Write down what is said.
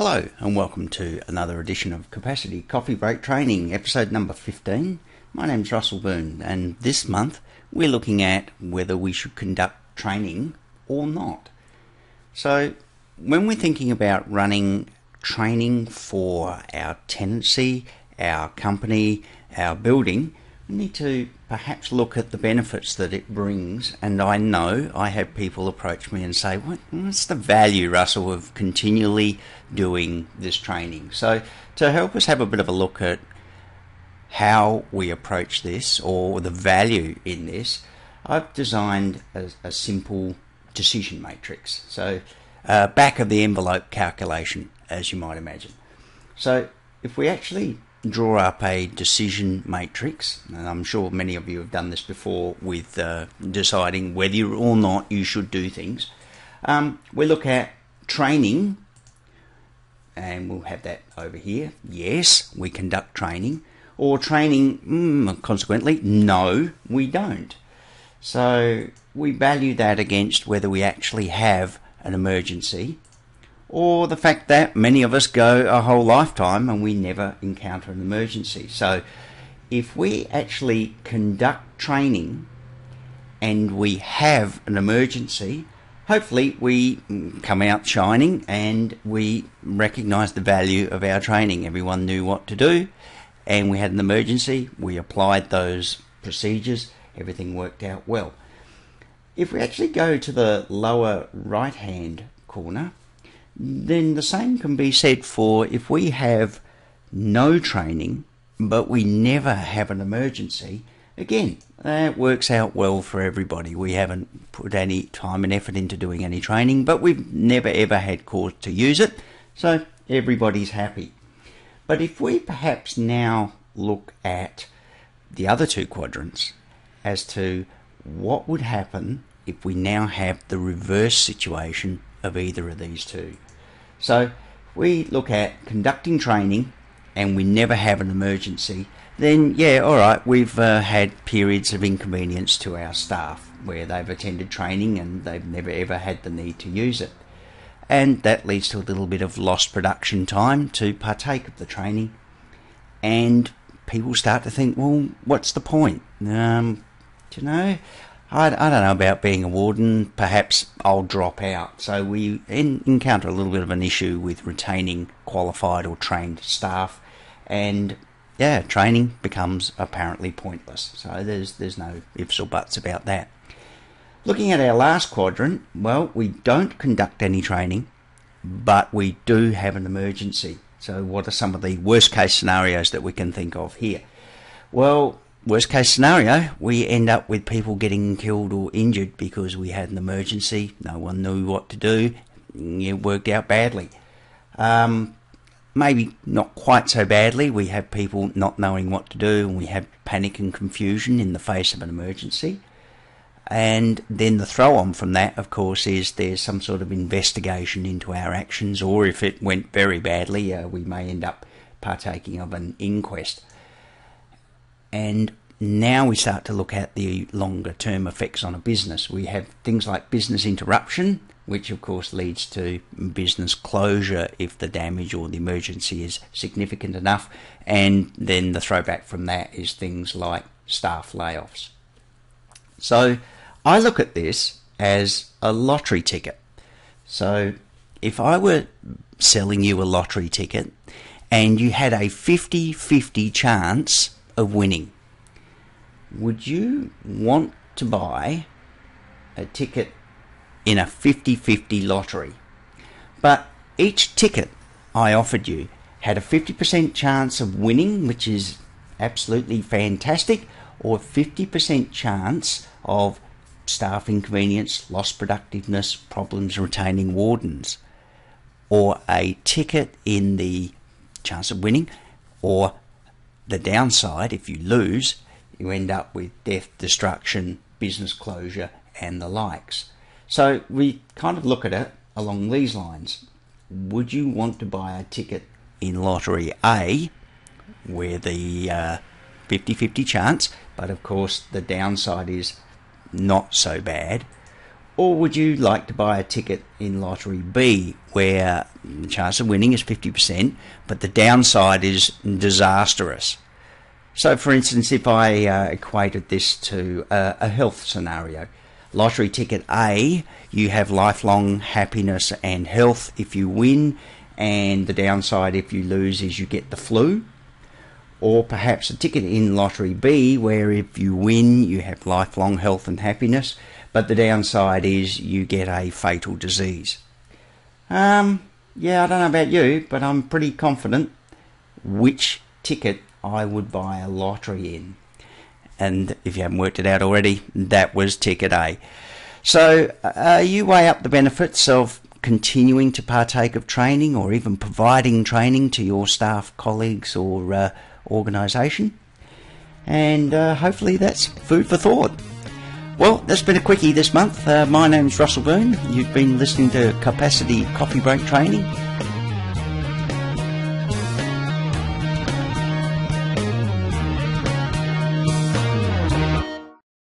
Hello and welcome to another edition of Capacity Coffee Break Training, episode number 15. My name's Russell Boone, and this month we're looking at whether we should conduct training or not. So when we're thinking about running training for our tenancy, our company, our building, we need to perhaps look at the benefits that it brings. And I know I have people approach me and say, what's the value, Russell, of continually doing this training? So to help us have a bit of a look at how we approach this or the value in this, I've designed a simple decision matrix. So back of the envelope calculation, as you might imagine. So if we actually draw up a decision matrix, and I'm sure many of you have done this before with deciding whether or not you should do things. We look at training, and we'll have that over here. Yes, we conduct training. Or training, consequently, no, we don't. So we value that against whether we actually have an emergency, or the fact that many of us go a whole lifetime and we never encounter an emergency. So if we actually conduct training and we have an emergency, hopefully we come out shining and we recognise the value of our training. Everyone knew what to do and we had an emergency. We applied those procedures. Everything worked out well. If we actually go to the lower right hand corner, then the same can be said for if we have no training but we never have an emergency. Again, that works out well for everybody. We haven't put any time and effort into doing any training, but we've never ever had cause to use it, so everybody's happy. But if we perhaps now look at the other two quadrants as to what would happen if we now have the reverse situation of either of these two. So we look at conducting training and we never have an emergency, then yeah, all right, we've had periods of inconvenience to our staff where they've attended training and they've never ever had the need to use it. And that leads to a little bit of lost production time to partake of the training. And people start to think, well, what's the point? I don't know about being a warden, perhaps I'll drop out. So we encounter a little bit of an issue with retaining qualified or trained staff, and yeah, training becomes apparently pointless. So there's no ifs or buts about that. Looking at our last quadrant, well, we don't conduct any training, but we do have an emergency. So what are some of the worst case scenarios that we can think of here? Well, worst case scenario, we end up with people getting killed or injured because we had an emergency. No one knew what to do. It worked out badly. Maybe not quite so badly. We have people not knowing what to do and we have panic and confusion in the face of an emergency. And then the throw on from that, of course, is there's some sort of investigation into our actions, or if it went very badly, we may end up partaking of an inquest. And now we start to look at the longer term effects on a business. We have things like business interruption, which of course leads to business closure if the damage or the emergency is significant enough. And then the throwback from that is things like staff layoffs. So I look at this as a lottery ticket. So if I were selling you a lottery ticket and you had a 50-50 chance of winning, would you want to buy a ticket in a 50-50 lottery? But each ticket I offered you had a 50% chance of winning, which is absolutely fantastic, or 50% chance of staff inconvenience, lost productiveness, problems retaining wardens, or a ticket in the chance of winning, or the downside, if you lose, you end up with death, destruction, business closure, and the likes. So we kind of look at it along these lines. Would you want to buy a ticket in Lottery A, where the 50-50 chance, but of course the downside is not so bad, Or would you like to buy a ticket in Lottery B, where the chance of winning is 50%, but the downside is disastrous? So, for instance, if I equated this to a health scenario, Lottery ticket A, you have lifelong happiness and health if you win, and the downside if you lose is you get the flu. Or perhaps a ticket in Lottery B, where if you win you have lifelong health and happiness, but the downside is you get a fatal disease. Yeah, I don't know about you, but I'm pretty confident which ticket I would buy a lottery in. And if you haven't worked it out already, that was ticket A. So you weigh up the benefits of continuing to partake of training, or even providing training to your staff, colleagues, or organisation, and hopefully that's food for thought. Well, that's been a quickie this month. My name's Russell Boone. You've been listening to Capacity Coffee Break Training.